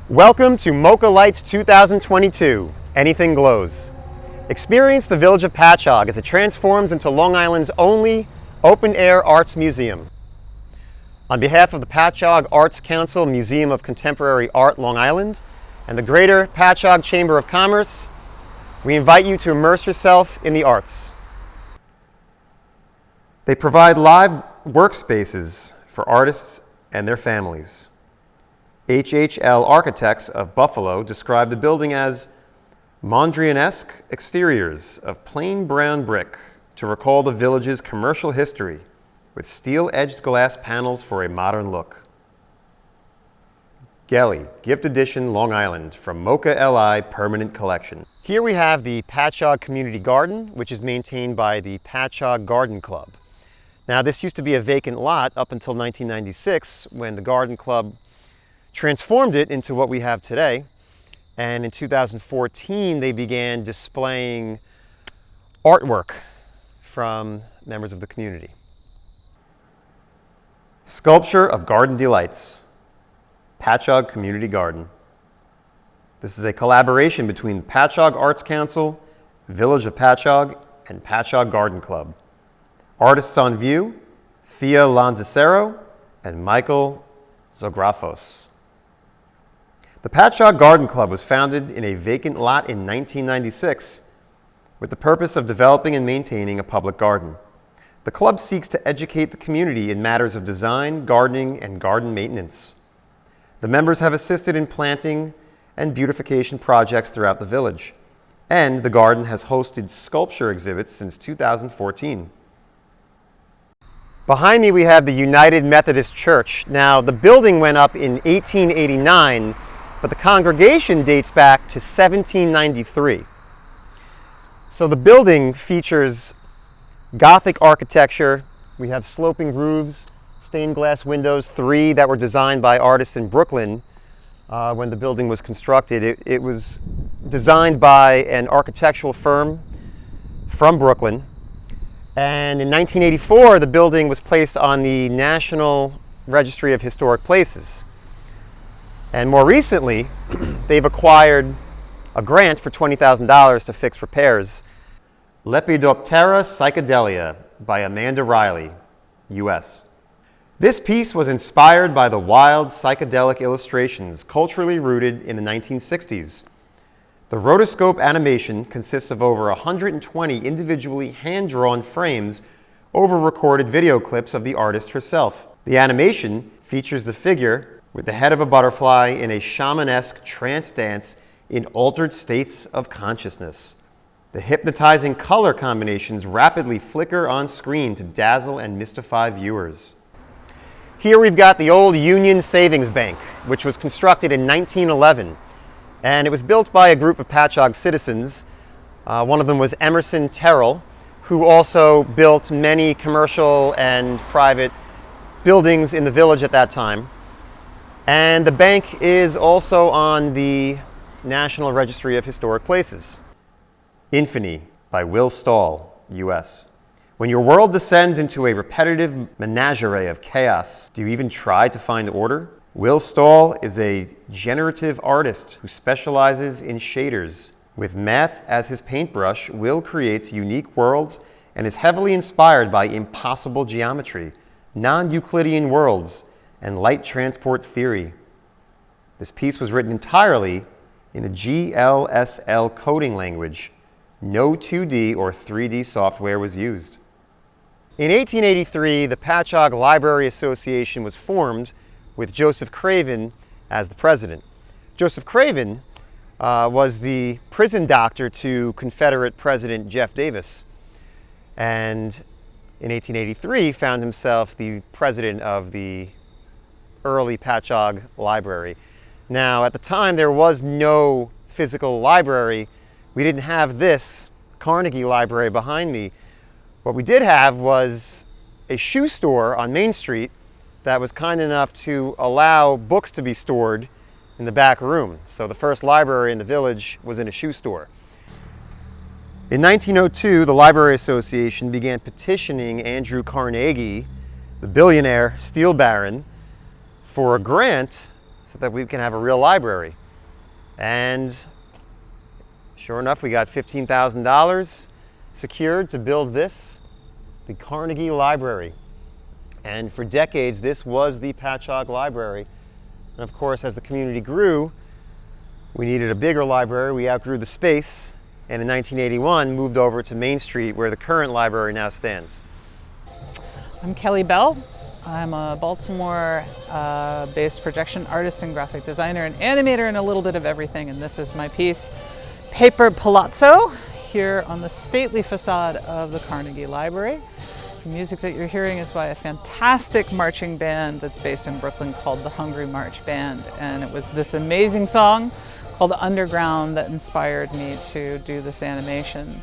Welcome to MoCA L.I.ghts 2022, Anything Glows. Experience the village of Patchogue as it transforms into Long Island's only open-air arts museum. On behalf of the Patchogue Arts Council Museum of Contemporary Art, Long Island, and the Greater Patchogue Chamber of Commerce, we invite you to immerse yourself in the arts. They provide live workspaces for artists and their families. HHL Architects of Buffalo describe the building as Mondrian-esque exteriors of plain brown brick to recall the village's commercial history with steel-edged glass panels for a modern look. Gelly, Gift Edition, Long Island, from MoCA L.I. Permanent Collection. Here we have the Patchogue Community Garden, which is maintained by the Patchogue Garden Club. Now, this used to be a vacant lot up until 1996, when the Garden Club transformed it into what we have today. And in 2014, they began displaying artwork from members of the community. Sculpture of Garden Delights, Patchogue Community Garden. This is a collaboration between the Patchogue Arts Council, Village of Patchogue, and Patchogue Garden Club. Artists on view, Thea Lanzacero and Michael Zografos. The Patchogue Garden Club was founded in a vacant lot in 1996 with the purpose of developing and maintaining a public garden. The club seeks to educate the community in matters of design, gardening, and garden maintenance. The members have assisted in planting and beautification projects throughout the village, and the garden has hosted sculpture exhibits since 2014. Behind me we have the United Methodist Church. Now, the building went up in 1889, but the congregation dates back to 1793. So the building features Gothic architecture. We have sloping roofs, stained glass windows, 3 that were designed by artists in Brooklyn when the building was constructed. It was designed by an architectural firm from Brooklyn. And in 1984, the building was placed on the National Registry of Historic Places. And more recently, they've acquired a grant for $20,000 to fix repairs. Lepidoptera psychedelia by Amanda Riley, U.S. This piece was inspired by the wild psychedelic illustrations culturally rooted in the 1960s. The rotoscope animation consists of over 120 individually hand-drawn frames over recorded video clips of the artist herself. The animation features the figure with the head of a butterfly in a shamanesque trance dance in altered states of consciousness. The hypnotizing color combinations rapidly flicker on screen to dazzle and mystify viewers. Here we've got the old Union Savings Bank, which was constructed in 1911. And it was built by a group of Patchogue citizens. One of them was Emerson Terrell, who also built many commercial and private buildings in the village at that time. And the bank is also on the National Registry of Historic Places. Infini by Will Stahl, U.S. When your world descends into a repetitive menagerie of chaos, do you even try to find order? Will Stahl is a generative artist who specializes in shaders. With math as his paintbrush, Will creates unique worlds and is heavily inspired by impossible geometry, non-Euclidean worlds, and light transport theory. This piece was written entirely in the GLSL coding language. No 2D or 3D software was used. In 1883, the Patchogue Library Association was formed with Joseph Craven as the president. Joseph Craven was the prison doctor to Confederate President Jeff Davis, and in 1883 found himself the president of the early Patchogue Library. Now, at the time, there was no physical library. We didn't have this Carnegie Library behind me. What we did have was a shoe store on Main Street that was kind enough to allow books to be stored in the back room. So the first library in the village was in a shoe store. In 1902, the Library Association began petitioning Andrew Carnegie, the billionaire steel baron, for a grant so that we can have a real library. And sure enough, we got $15,000 secured to build this, the Carnegie Library. And for decades, this was the Patchogue Library. And of course, as the community grew, we needed a bigger library. We outgrew the space, and in 1981 moved over to Main Street, where the current library now stands. I'm Kelly Bell. I'm a Baltimore-based projection artist and graphic designer and animator and a little bit of everything. And this is my piece, Paper Palazzo, here on the stately facade of the Carnegie Library. The music that you're hearing is by a fantastic marching band that's based in Brooklyn called the Hungry March Band. And it was this amazing song called Underground that inspired me to do this animation.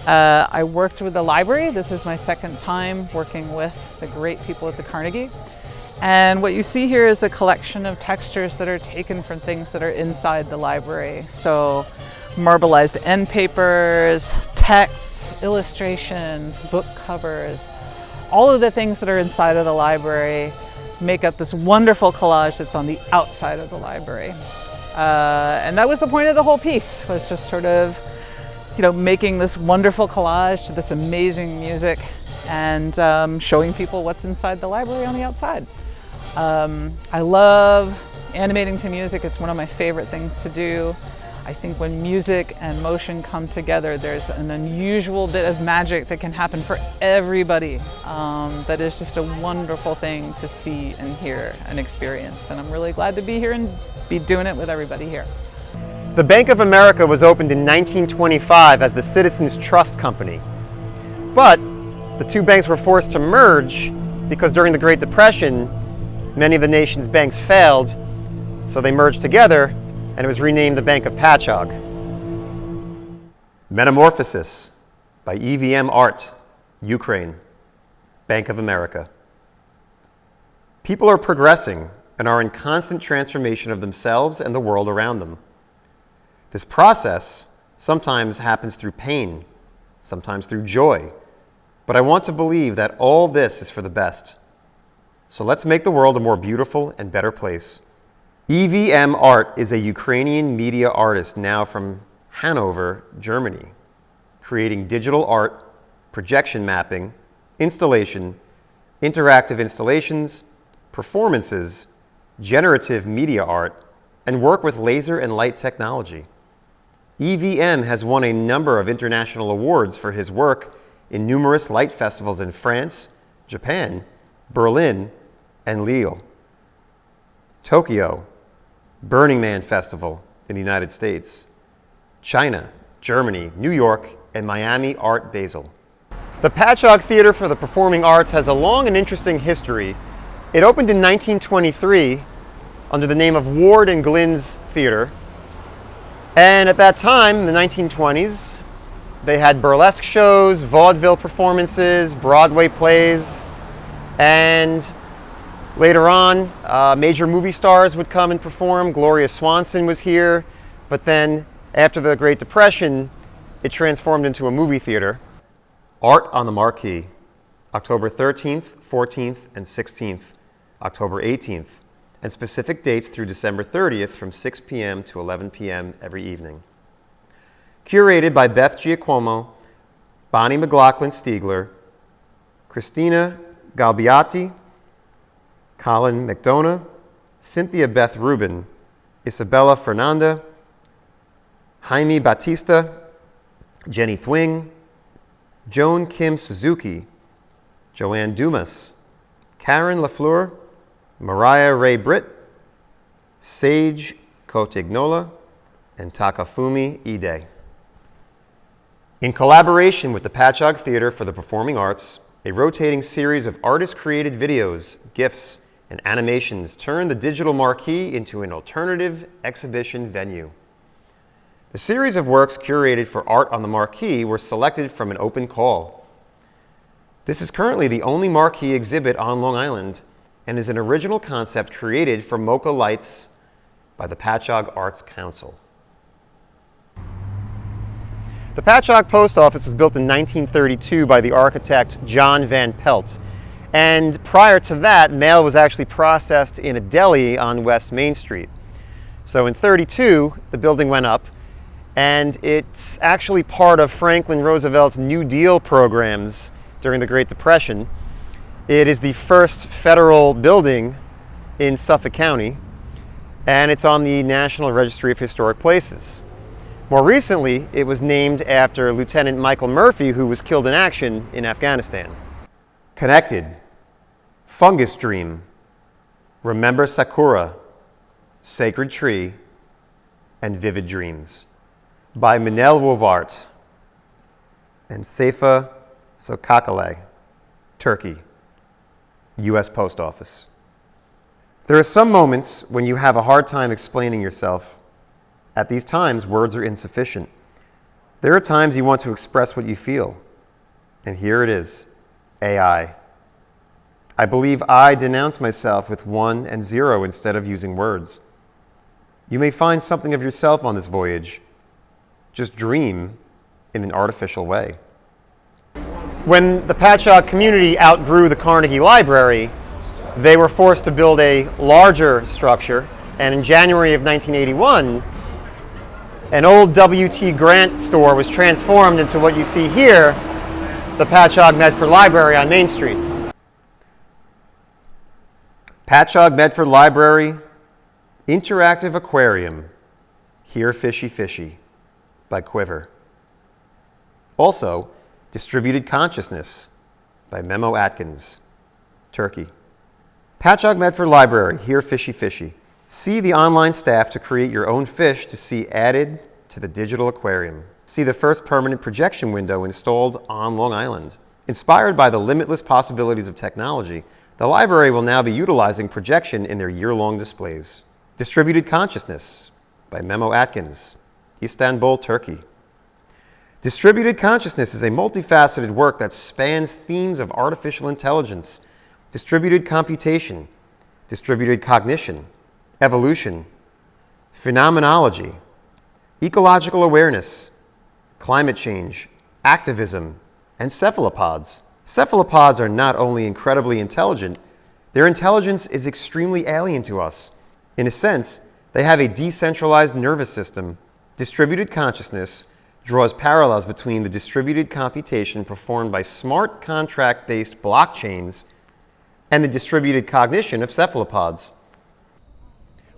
I worked with the library. This is my second time working with the great people at the Carnegie. And what you see here is a collection of textures that are taken from things that are inside the library. So marbleized end papers, texts, illustrations, book covers, all of the things that are inside of the library make up this wonderful collage that's on the outside of the library. And that was the point of the whole piece, was just sort of making this wonderful collage to this amazing music and showing people what's inside the library on the outside. I love animating to music. It's one of my favorite things to do. I think when music and motion come together, there's an unusual bit of magic that can happen for everybody. That is just a wonderful thing to see and hear and experience. And I'm really glad to be here and be doing it with everybody here. The Bank of America was opened in 1925 as the Citizens Trust Company. But the two banks were forced to merge because during the Great Depression, many of the nation's banks failed, so they merged together and it was renamed the Bank of Patchogue. Metamorphosis by EVM Art, Ukraine, Bank of America. People are progressing and are in constant transformation of themselves and the world around them. This process sometimes happens through pain, sometimes through joy, but I want to believe that all this is for the best. So let's make the world a more beautiful and better place. EVM Art is a Ukrainian media artist now from Hanover, Germany, creating digital art, projection mapping, installation, interactive installations, performances, generative media art, and work with laser and light technology. EVM has won a number of international awards for his work in numerous light festivals in France, Japan, Berlin, and Lille. Tokyo, Burning Man Festival in the United States, China, Germany, New York, and Miami Art Basel. The Patchogue Theater for the Performing Arts has a long and interesting history. It opened in 1923 under the name of Ward and Glynn's Theater. And at that time, in the 1920s, they had burlesque shows, vaudeville performances, Broadway plays, and later on, major movie stars would come and perform. Gloria Swanson was here, but then after the Great Depression, it transformed into a movie theater. Art on the Marquee, October 13th, 14th, and 16th, October 18th, and specific dates through December 30th from 6 p.m. to 11 p.m. every evening. Curated by Beth Giacomo, Bonnie McLaughlin-Stiegler, Christina Galbiati, Colin McDonough, Cynthia Beth Rubin, Isabella Fernanda, Jaime Batista, Jenny Thwing, Joan Kim Suzuki, Joanne Dumas, Karen Lafleur, Mariah Ray Britt, Sage Kotignola, and Takafumi Ide. In collaboration with the Patchogue Theater for the Performing Arts, a rotating series of artist-created videos, GIFs, and animations turned the digital marquee into an alternative exhibition venue. The series of works curated for Art on the Marquee were selected from an open call. This is currently the only marquee exhibit on Long Island and is an original concept created for MoCA L.I.ghts by the Patchogue Arts Council. The Patchogue Post Office was built in 1932 by the architect John Van Pelt, And prior to that, mail was actually processed in a deli on West Main Street. So in 1932, the building went up, and it's actually part of Franklin Roosevelt's New Deal programs during the Great Depression. It is the first federal building in Suffolk County, and it's on the National Registry of Historic Places. More recently, it was named after Lieutenant Michael Murphy, who was killed in action in Afghanistan. Connected, Fungus Dream, Remember Sakura, Sacred Tree, and Vivid Dreams by Minel Wovart and Seyfa Sokakale, Turkey, U.S. Post Office. There are some moments when you have a hard time explaining yourself. At these times, words are insufficient. There are times you want to express what you feel. And here it is, AI. I believe I denounce myself with 1 and 0 instead of using words. You may find something of yourself on this voyage. Just dream in an artificial way. When the Patchogue community outgrew the Carnegie Library, they were forced to build a larger structure, and in January of 1981, an old W.T. Grant store was transformed into what you see here, the Patchogue Medford Library on Main Street. Patchogue Medford Library, Interactive Aquarium, Here Fishy Fishy, by Quiver. Also, Distributed Consciousness, by Memo Atkins, Turkey. Patchogue Medford Library, Here Fishy Fishy. See the online staff to create your own fish to see added to the digital aquarium. See the first permanent projection window installed on Long Island. Inspired by the limitless possibilities of technology, the library will now be utilizing projection in their year-long displays. Distributed Consciousness by Memo Atkins, Istanbul, Turkey. Distributed Consciousness is a multifaceted work that spans themes of artificial intelligence, distributed computation, distributed cognition, evolution, phenomenology, ecological awareness, climate change, activism, and cephalopods. Cephalopods are not only incredibly intelligent, their intelligence is extremely alien to us. In a sense, they have a decentralized nervous system. Distributed consciousness draws parallels between the distributed computation performed by smart contract-based blockchains and the distributed cognition of cephalopods.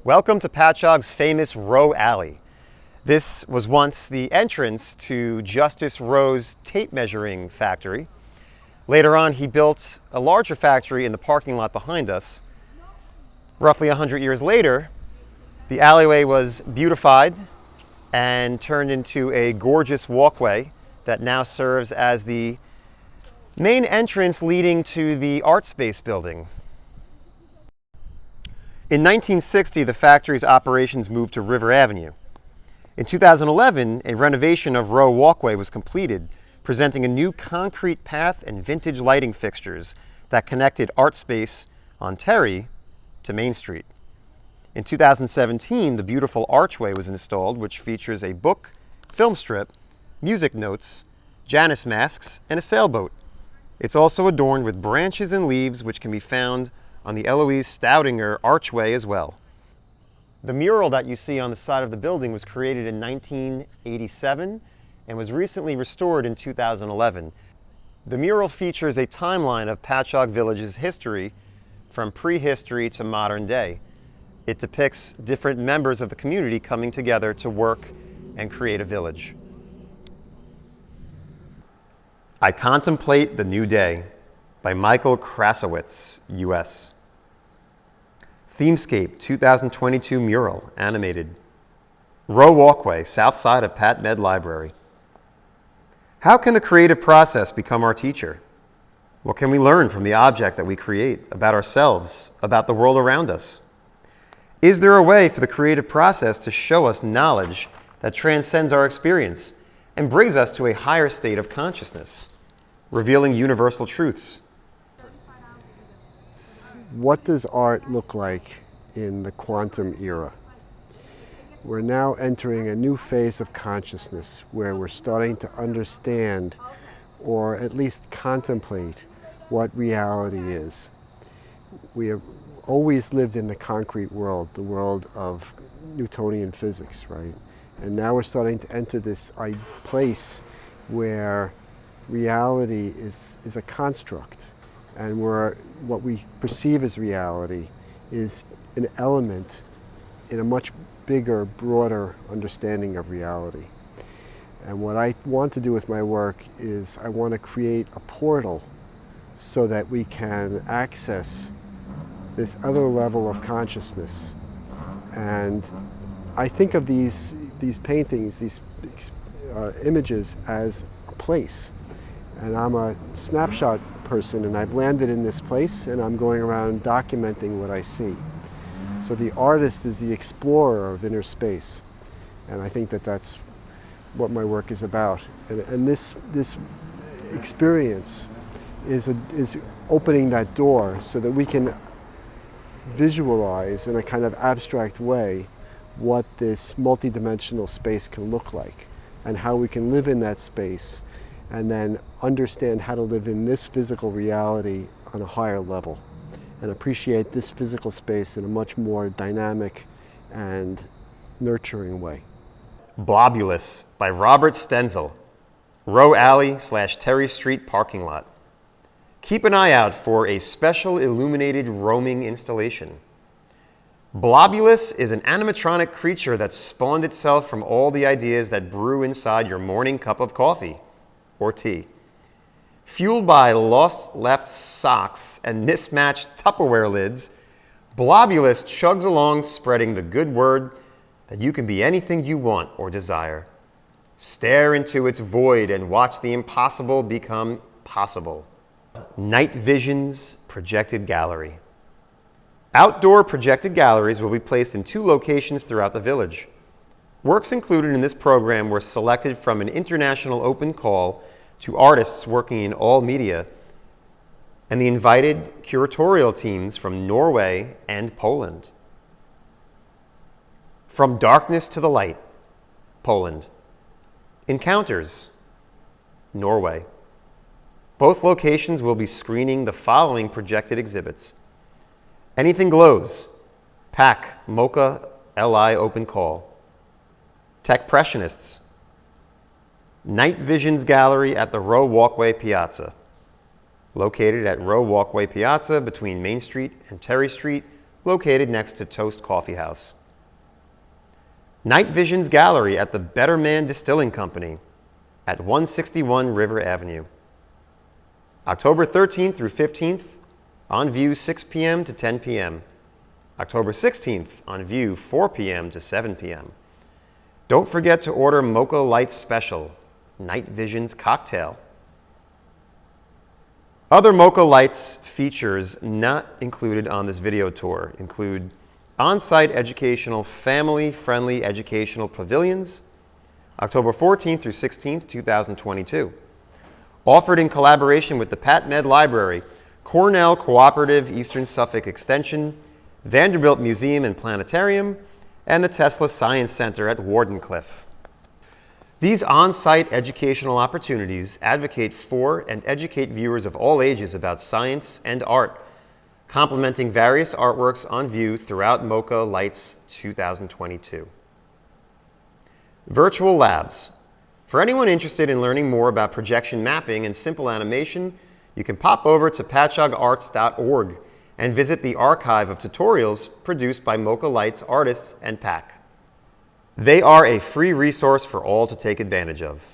Welcome to Patchogue's famous Rowe Alley. This was once the entrance to Justice Rowe's tape measuring factory. Later on, he built a larger factory in the parking lot behind us. Roughly 100 years later, the alleyway was beautified and turned into a gorgeous walkway that now serves as the main entrance leading to the art space building. In 1960, the factory's operations moved to River Avenue. In 2011, a renovation of Rowe Walkway was completed, presenting a new concrete path and vintage lighting fixtures that connected art space on Terry to Main Street. In 2017, the beautiful archway was installed, which features a book, film strip, music notes, Janus masks, and a sailboat. It's also adorned with branches and leaves, which can be found on the Eloise Staudinger archway as well. The mural that you see on the side of the building was created in 1987 and was recently restored in 2011. The mural features a timeline of Patchogue Village's history from prehistory to modern day. It depicts different members of the community coming together to work and create a village. I Contemplate the New Day by Michael Krasowitz, U.S. Themescape 2022 mural, animated. Rowe Walkway, south side of Pat Med Library. How can the creative process become our teacher? What can we learn from the object that we create about ourselves, about the world around us? Is there a way for the creative process to show us knowledge that transcends our experience and brings us to a higher state of consciousness, revealing universal truths? What does art look like in the quantum era? We're now entering a new phase of consciousness where we're starting to understand, or at least contemplate, what reality is. We have always lived in the concrete world, the world of Newtonian physics, right? And now we're starting to enter this place where reality is a construct, and where what we perceive as reality is an element in a much bigger, broader understanding of reality. And what I want to do with my work is I want to create a portal so that we can access this other level of consciousness. And I think of these paintings, these images, as a place. And I'm a snapshot person, and I've landed in this place, and I'm going around documenting what I see. So the artist is the explorer of inner space, and I think that that's what my work is about. And this experience is opening that door so that we can visualize in a kind of abstract way what this multidimensional space can look like, and how we can live in that space, and then understand how to live in this physical reality on a higher level, and appreciate this physical space in a much more dynamic and nurturing way. Blobulus by Robert Stenzel, Row Alley/Terry Street parking lot. Keep an eye out for a special illuminated roaming installation. Blobulus is an animatronic creature that spawned itself from all the ideas that brew inside your morning cup of coffee or tea. Fueled by lost left socks and mismatched Tupperware lids, Blobulus chugs along, spreading the good word that you can be anything you want or desire. Stare into its void and watch the impossible become possible. Night Vision's Projected Gallery. Outdoor projected galleries will be placed in 2 locations throughout the village. Works included in this program were selected from an international open call to artists working in all media, and the invited curatorial teams from Norway and Poland. From Darkness to the Light, Poland. Encounters, Norway. Both locations will be screening the following projected exhibits: Anything Glows, PAC, MoCA L.I. Open Call. Techpressionists, Night Visions Gallery at the Row Walkway Piazza, located at Row Walkway Piazza between Main Street and Terry Street, located next to Toast Coffee House. Night Visions Gallery at the Better Man Distilling Company at 161 River Avenue. October 13th through 15th, on view 6 p.m. to 10 p.m. October 16th, on view 4 p.m. to 7 p.m. Don't forget to order MoCA L.I.ghts Special, Night Visions Cocktail. Other MoCA L.I.ghts features not included on this video tour include on-site educational, family-friendly educational pavilions, October 14th through 16th, 2022. Offered in collaboration with the PatMed Library, Cornell Cooperative Eastern Suffolk Extension, Vanderbilt Museum and Planetarium, and the Tesla Science Center at Wardenclyffe. These on-site educational opportunities advocate for and educate viewers of all ages about science and art, complementing various artworks on view throughout MoCA L.I.ghts 2022. Virtual Labs. For anyone interested in learning more about projection mapping and simple animation, you can pop over to patchoggearts.org and visit the archive of tutorials produced by MoCA L.I.ghts artists and PAC. They are a free resource for all to take advantage of.